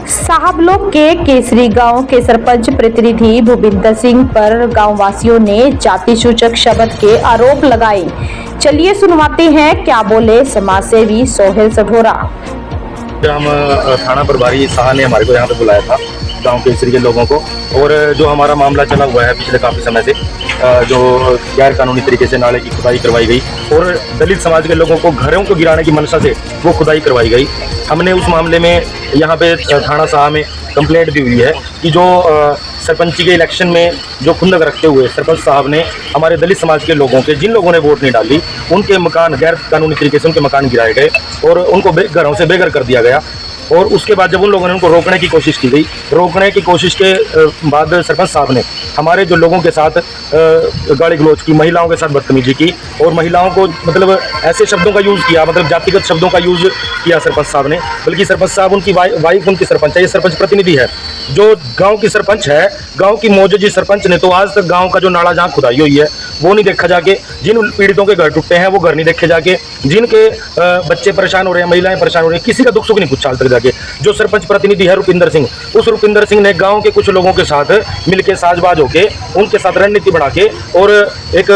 साहबलोग के केसरी गांव के सरपंच प्रतिनिधि भूपिंदर सिंह पर गांव वासियों ने जाति सूचक शब्द के आरोप लगाए। चलिए सुनवाते हैं क्या बोले समाजसेवी सोहेल सढोरा। हम थाना प्रभारी शाह ने हमारे को यहाँ पे बुलाया था गांव केसरी के लोगों को, और जो हमारा मामला चला हुआ है पिछले काफ़ी समय से, जो गैर कानूनी तरीके से नाले की खुदाई करवाई गई और दलित समाज के लोगों को घरों को गिराने की मंशा से वो खुदाई करवाई गई। हमने उस मामले में यहाँ पे थाना शाह में कंप्लेंट दी हुई है कि जो सरपंची के इलेक्शन में जो खुंदक रखते हुए सरपंच साहब ने हमारे दलित समाज के लोगों के, जिन लोगों ने वोट नहीं डाली, उनके मकान गैर कानूनी तरीके से उनके मकान गिराए गए और उनको घरों से बेघर कर दिया गया। और उसके बाद जब उन लोगों ने उनको रोकने की कोशिश की गई, रोकने की कोशिश के बाद सरपंच साहब ने हमारे जो लोगों के साथ गाली गलौज की, महिलाओं के साथ बदतमीजी की और महिलाओं को मतलब ऐसे शब्दों का यूज़ किया, मतलब जातिगत शब्दों का यूज़ किया सरपंच साहब ने। बल्कि सरपंच साहब उनकी वाइफ उनकी सरपंच है, ये सरपंच प्रतिनिधि है जो गाँव की सरपंच है। गाँव की मौजूदा सरपंच ने तो आज तक गाँव का जो नाला जहाँ खुदाई हुई है वो नहीं देखा जाके, जिन पीड़ितों के घर टूटे हैं वो घर नहीं देखे जाके, जिनके बच्चे परेशान हो रहे हैं, महिलाएं परेशान हो रही हैं, किसी का दुख सुख नहीं पूछा आज तक जाके। जो सरपंच प्रतिनिधि है रुपिंदर सिंह, उस रुपिंदर सिंह ने गांव के कुछ लोगों के साथ मिलकर साजबाज होके उनके साथ रणनीति बना के और एक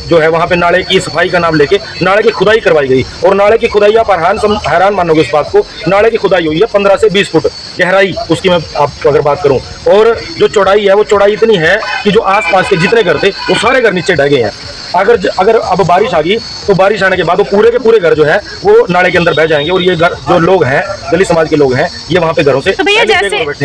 जो है वहां पे नाले की सफाई का नाम लेके नाले की खुदाई करवाई गई। और नाले की खुदाई आप हैरान मानोगे इस बात को, नाले की खुदाई हुई है 15 से 20 फुट गहराई उसकी मैं आपको अगर बात करूं, और जो चौड़ाई है वो चौड़ाई इतनी है कि जो आसपास के जितने घर थे वो सारे घर नीचे ढह गए हैं। अगर अब बारिश आ गई तो बारिश आने के बाद वो पूरे के पूरे घर जो है वो नाले के अंदर बह जाएंगे। और ये घर जो लोग हैं, दलित समाज के लोग हैं, ये वहाँ पे घरों से तो भैया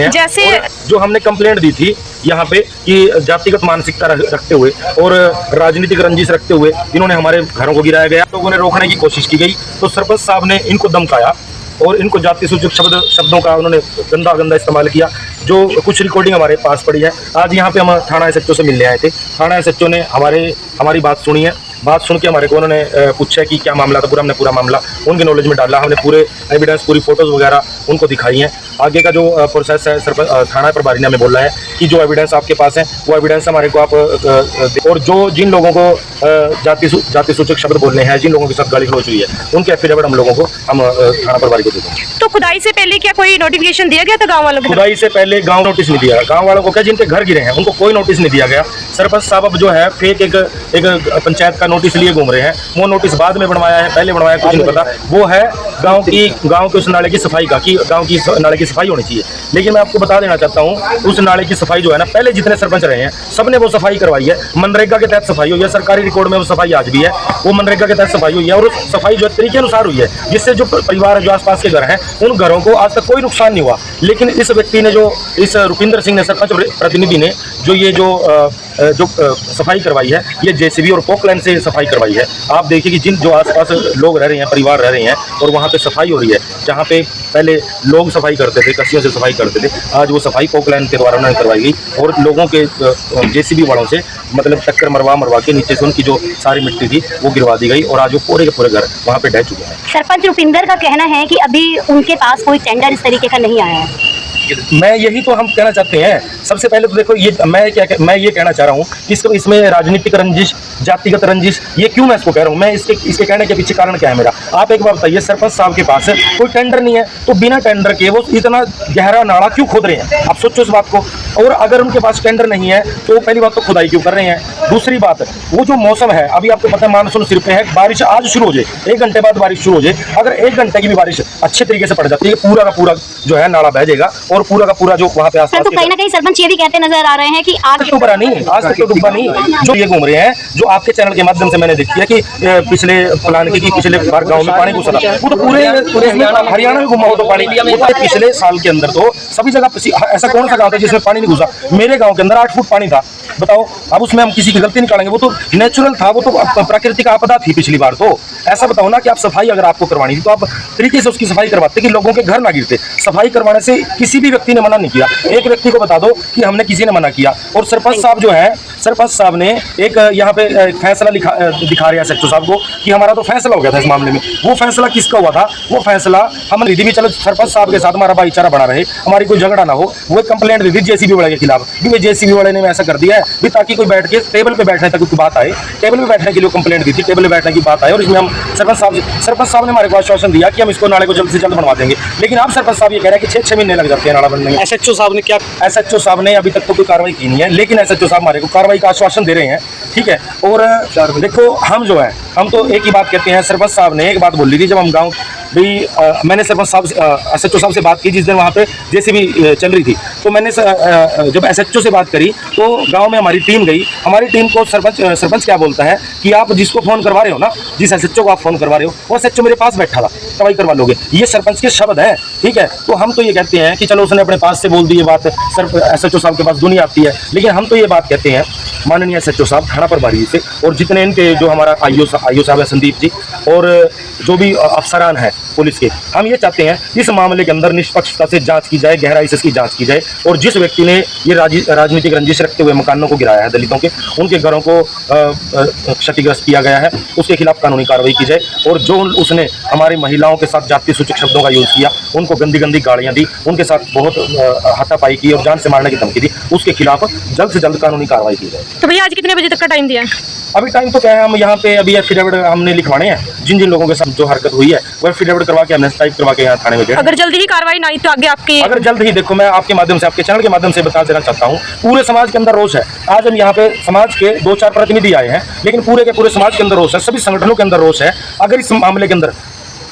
जैसे जो हमने कंप्लेंट दी थी यहाँ पे कि जातिगत मानसिकता रखते हुए और राजनीतिक रंजिश रखते हुए इन्होंने हमारे घरों को गिराया गया, लोगों ने रोकने की कोशिश की गई तो सरपंच साहब ने इनको धमकाया और इनको जाति सूचक शब्दों का उन्होंने गंदा इस्तेमाल किया। जो कुछ रिकॉर्डिंग हमारे पास पड़ी है। आज यहाँ पे हम थाना एसएचओ से मिलने आए थे। थाना एसएचओ ने हमारी बात सुनी है। बात सुन के हमारे को उन्होंने पूछा कि क्या मामला था पूरा। हमने पूरा मामला उनके नॉलेज में डाला, हमने पूरे एविडेंस, पूरी फोटोज़ वगैरह उनको दिखाई हैं। आगे का जो प्रोसेस है थाना प्रभारी ने हमें बोला है कि जो एविडेंस आपके पास है वो एविडेंस हमारे को आप और जो जिन लोगों को जाति सूचक शब्द बोलने हैं, जिन लोगों के साथ गाली गलौज हुई है, उनके एफिडेविट हम लोगों को हम थाना प्रभारी को दे देंगे। तो खुदाई से पहले क्या कोई नोटिफिकेशन दिया गया था गाँव वालों को? खुदाई से पहले गाँव नोटिस नहीं दिया, गाँव वालों को क्या जिनके घर गिरे हैं उनको कोई नोटिस नहीं दिया गया। सरपंच साहब अब जो है फेक एक पंचायत का नोटिस लिए घूम रहे हैं। वो नोटिस बाद में बनवाया है, पहले बनवाया कुछ नहीं पता। वो है गांव के उस नाले की सफाई का, कि गांव की नाले की सफाई होनी चाहिए। लेकिन मैं आपको बता देना चाहता हूँ उस नाले की सफाई जो है ना, पहले जितने सरपंच रहे हैं सबने वो सफाई करवाई है। मनरेगा के तहत सफाई हुई है, सरकारी रिकॉर्ड में वो सफाई आज भी है। वो मनरेगा के तहत सफाई हुई है और उस सफाई जो तरीके अनुसार हुई है, जिससे जो परिवार है, जो आसपास के घर हैं, उन घरों को आज तक कोई नुकसान नहीं हुआ। लेकिन इस व्यक्ति ने, जो इस रुपिंदर सिंह ने, सरपंच प्रतिनिधि ने जो सफाई करवाई है, ये जेसीबी और पोकलैंड से सफाई करवाई है। आप देखिए कि जो आसपास लोग रह रहे हैं, परिवार रह रहे हैं, और वहाँ पे सफाई हो रही है। जहाँ पे पहले लोग सफाई करते थे, कस्सियों से सफाई करते थे, आज वो सफाई पोकलैंड के द्वारा उन्होंने करवाई गई और लोगों के जेसीबी वालों से मतलब टक्कर मरवा के नीचे से उनकी जो सारी मिट्टी थी वो गिरवा दी गई और आज वो पूरे के पूरे घर वहाँ पे ढह चुके हैं। सरपंच रुपिंदर का कहना है कि अभी उनके पास कोई टेंडर इस तरीके का नहीं आया है। मैं यही तो हम कहना चाहते हैं। सबसे पहले तो देखो, ये मैं ये कहना चाह रहा हूँ कि इसमें राजनीतिक रंजिश, जातिगत रंजिश, ये क्यों मैं इसको कह रहा हूँ, मैं इसके कहने के पीछे कारण क्या है मेरा। आप एक बार बताइए, सरपंच साहब के पास कोई टेंडर नहीं है तो बिना टेंडर के वो इतना गहरा नाला क्यों खोद रहे हैं? आप सोचो इस बात को। और अगर उनके पास टेंडर नहीं है तो पहली बात तो खुदाई क्यों कर रहे हैं? दूसरी बात, वो जो मौसम है, अभी आपको पता है मानसून सिर पे है, बारिश आज शुरू हो जाए, 1 घंटे बाद बारिश शुरू हो जाए, अगर 1 घंटे की भी बारिश अच्छे तरीके से पड़ जाती है, पूरा का पूरा जो है नाला बह जाएगा और पूरा का पूरा जो वहाँ पे आसपास तो कहीं ना कहीं सरपंच ये भी कहते नजर आ रहे हैं कि आज तक तो डूबा नहीं, आज तक तो डूबा नहीं। जो ये घूम रहे हैं, जो आपके चैनल के माध्यम से मैंने देखी है कि पिछले प्लान की पिछले बार गांव में पानी घुसा था, वो तो पूरे हरियाणा में घुमा हो तो पानी। पिछले साल के अंदर तो सभी जगह, ऐसा कौन सा गाँव था जिसमें पानी नहीं घुसा? मेरे गाँव के अंदर 8 फुट पानी था। बताओ, अब उसमें हम किसी की गलती निकालेंगे? वो तो नेचुरल था, वो तो प्राकृतिक आपदा थी पिछली बार। तो ऐसा बताओ ना कि आप सफाई अगर आपको करवानी थी तो आप तरीके से उसकी सफाई करवाते कि लोगों के घर ना गिरते। सफाई करवाने से किसी भी व्यक्ति ने मना नहीं किया। एक व्यक्ति को बता दो कि हमने किसी ने मना किया। और सरपंच साहब जो है, सरपंच साहब ने एक यहाँ पे फैसला दिखा रहे हैं SHO साहब को कि हमारा तो फैसला हो गया था इस मामले में। वो फैसला किसका हुआ था? वो फैसला हम दी भी, चलो सरपंच साहब के साथ हमारा भाईचारा बना रहे, हमारी कोई झगड़ा ना हो। वो कंप्लेंट दी थी JCB वाले के खिलाफ भी, JCB वाले ने ऐसा कर दिया है भी ताकि कोई बैठ के टेबल पे बैठने तक कोई बात आए। टेबल पे बैठने के लिए कंप्लेंट दी थी, टेबल पे बैठने की बात आए, और इसमें हम सरपंच साहब ने हमारे को आश्वासन दिया कि हम इसको नाले को जल्द से जल्द बनवा देंगे। लेकिन आप सरपंच साहब ये कह रहे हैं कि 6 महीने लग जाते हैं नाला बनने में। SHO साहब ने क्या? SHO साहब ने अभी तक तो कोई कार्रवाई की नहीं है, लेकिन SHO साहब हमारे को कार्रवाई का आश्वासन दे रहे हैं, ठीक है। और देखो हम जो है, हम तो एक ही बात कहते हैं। सरपंच साहब ने एक बात बोली थी जब हम गाँव भी, मैंने सरपंच साहब SHO साहब से बात की जिस दिन वहाँ पे JCB चल रही थी, तो मैंने जब SHO से बात करी तो गांव में हमारी टीम गई। हमारी टीम को सरपंच क्या बोलता है कि आप जिसको फ़ोन करवा रहे हो ना, जिस SHO को आप फ़ोन करवा रहे हो, वो SHO मेरे पास बैठा था, दवाई करवा लोगे, ये सरपंच के शब्द हैं, ठीक है। तो हम तो ये कहते हैं कि चलो उसने अपने पास से बोल दी ये बात, SHO साहब के पास दुनिया आती है, लेकिन हम तो ये बात कहते हैं माननीय SHO साहब थाना प्रभारी से, और जितने इनके जो हमारा IO साहब है संदीप जी, और जो भी अफसरान हैं पुलिस के, हम ये चाहते हैं इस मामले के अंदर निष्पक्षता से जांच की जाए, गहराई से इसकी जांच की जाए, और जिस व्यक्ति ने ये राजनीतिक रंजिश रखते हुए मकानों को गिराया है, दलितों के, उनके घरों को क्षतिग्रस्त किया गया है, उसके खिलाफ कानूनी कार्रवाई की जाए। और जो उसने हमारी महिलाओं के साथ जातीय सूचक शब्दों का यूज़ किया, उनको गंदी गंदी गालियाँ दी, उनके साथ बहुत हाथापाई की और जान से मारने की धमकी दी, उसके खिलाफ जल्द से जल्द कानूनी कार्रवाई की जाए। तो भैया आज कितने बजे तक का टाइम दिया है? अभी टाइम तो क्या है, हम यहाँ पे अभी एफिडेविट हमने लिखवाने हैं, जिन जिन लोगों के साथ जो हरकत हुई है वो एफिडेविट करवा के हमने टाइप करवा के यहाँ थाने में गए। अगर जल्दी ही कार्रवाई नहीं तो आगे आपकी? अगर जल्द ही, देखो मैं आपके माध्यम से, आपके चैनल के माध्यम से बता देना चाहता हूँ, पूरे समाज के अंदर रोष है। आज हम यहाँ पे समाज के 2-4 प्रतिनिधि आए हैं, लेकिन पूरे के पूरे समाज के अंदर रोष है, सभी संगठनों के अंदर रोष है। अगर इस मामले के अंदर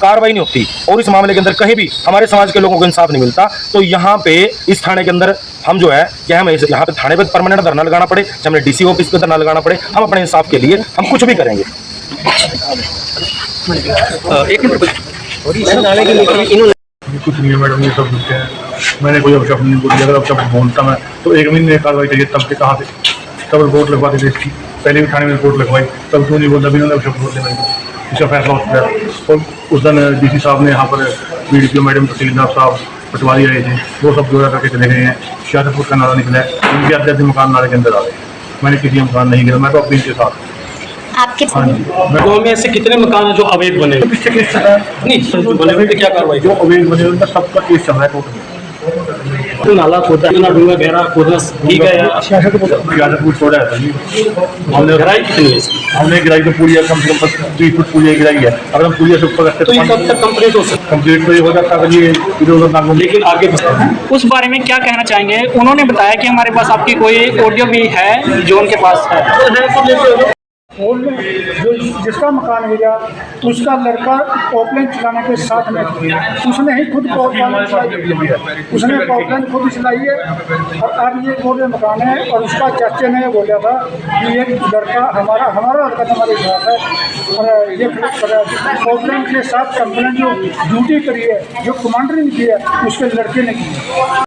कार्रवाई नहीं होती और इस मामले के अंदर कहीं भी हमारे समाज के लोगों को इंसाफ नहीं मिलता, तो यहाँ पे इस थाने के अंदर हम जो है कि हमें यहाँ पे थाने पे परमानेंट धरना लगाना पड़े, चाहे हमें DC ऑफिस पे धरना लगाना पड़े, हम अपने इंसाफ के लिए हम कुछ भी करेंगे। कुछ नहीं है मैडम, ये सब दुखते हैं। मैंने कोई अपशब्द नहीं बोली, अगर अपशब्द बोलता मैं तो 1 महीने में कार्रवाई चाहिए, तब के कहाँ से, तब रिपोर्ट लगवा दी थी, पहले भी थाने में रिपोर्ट लगवाई, तब क्यों नहीं बोलता, भी उन्होंने अपशब्द बोलते मैंने, इसका फैसला हो गया। और उस दिन DC साहब ने यहाँ पर BDPO मैडम तहसीलदार साहब पटवारी आए थे, वो सब जोड़ा करके चले गए हैं। शाहजहापुर का नाला निकला है, उनके आधे मकान नाले के अंदर आ गए। मैंने किसी मकान नहीं गिरा, मैं तो अपनी के साथ। आपके हाँ जी, गाँव में ऐसे कितने मकान हैं जो अवैध बने? नहीं, जो बने हुए क्या कार्रवाई? जो अवैध बने उनका सबका केस चल रहा है कोर्ट में। तो नाला खोदा, इतना डूंगा गहरा खोदना ठीक है या? शाहजहापुर छोड़ा है जी, हमने गहराई कितनी है इसकी? हमने गिराई तो पुलिया कम से कम 30 फुट पुलिया गिराई है। अगर हम पुलिया से ऊपर रखते तो ये कब तक कंप्लीट हो सकता कंप्लीट तो ये हो जाता है, ये इधर-उधर ना घूम। लेकिन आगे उस बारे में क्या कहना चाहेंगे? उन्होंने बताया कि हमारे पास आपकी कोई ऑडियो भी है जो उनके पास है। हॉल में जो जिसका मकान गिरा उसका लड़का पॉपलाइन चलाने के साथ में उसने ही खुद पॉपलाइन चलाई, उसने पॉपलाइन खुद चलाई है। और अब ये पूरे मकान है, और उसका चाचे ने बोला था कि एक लड़का हमारा लड़का हमारे साथ है, और ये पॉपलाइन के साथ कंप्लेंट जो ड्यूटी करी है, जो कमांडर ने की है, उसके लड़के ने की है।